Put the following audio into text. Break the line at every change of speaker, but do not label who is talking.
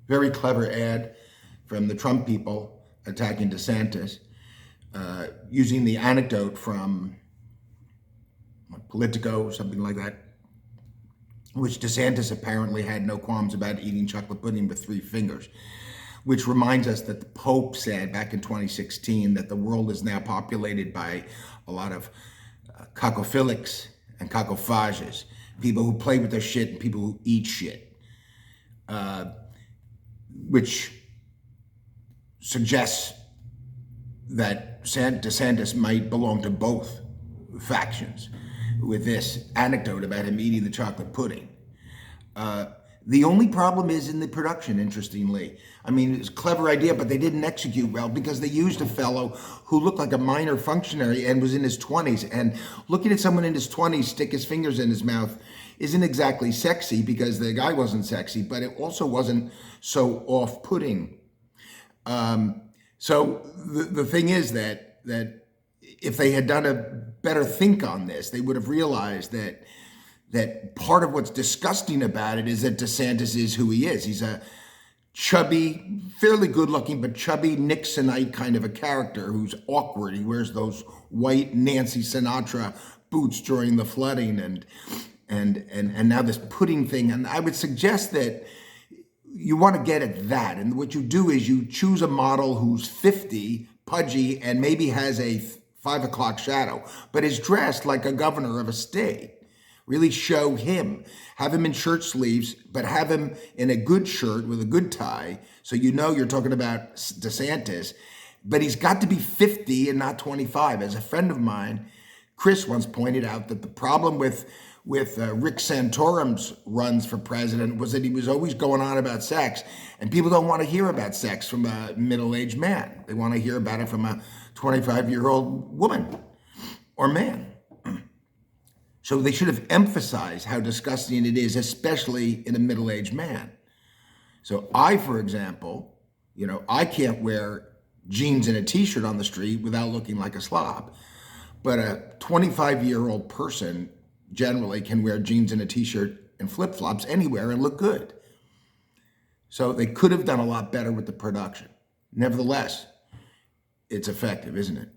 Very clever ad from the Trump people attacking DeSantis, using the anecdote from Politico or something like that, which DeSantis apparently had no qualms about eating chocolate pudding with 3 fingers, which reminds us that the Pope said back in 2016 that the world is now populated by a lot of cocophilics and cocophages, people who play with their shit and people who eat shit, which suggests that DeSantis might belong to both factions with this anecdote about him eating the chocolate pudding. The only problem is in the production, interestingly. I mean, it's a clever idea, but they didn't execute well because they used a fellow who looked like a minor functionary and was in his 20s. And looking at someone in his 20s stick his fingers in his mouth isn't exactly sexy, because the guy wasn't sexy, but it also wasn't so off-putting. So the thing is that if they had done a better think on this, they would have realized that part of what's disgusting about it is that DeSantis is who he is. He's a chubby, fairly good-looking, but chubby Nixonite kind of a character who's awkward. He wears those white Nancy Sinatra boots during the flooding, and now this pudding thing. And I would suggest that you want to get at that. And what you do is you choose a model who's 50, pudgy, and maybe has a 5 o'clock shadow, but is dressed like a governor of a state. Really show him. Have him in shirt sleeves, but have him in a good shirt with a good tie, so you know you're talking about DeSantis. But he's got to be 50 and not 25. As a friend of mine, Chris, once pointed out that the problem with Rick Santorum's runs for president was that he was always going on about sex, and people don't want to hear about sex from a middle-aged man. They want to hear about it from a 25-year-old woman or man. So they should have emphasized how disgusting it is, especially in a middle-aged man. So I, for example, I can't wear jeans and a t-shirt on the street without looking like a slob. But a 25-year-old person generally can wear jeans and a t-shirt and flip-flops anywhere and look good. So they could have done a lot better with the production. Nevertheless, it's effective, isn't it?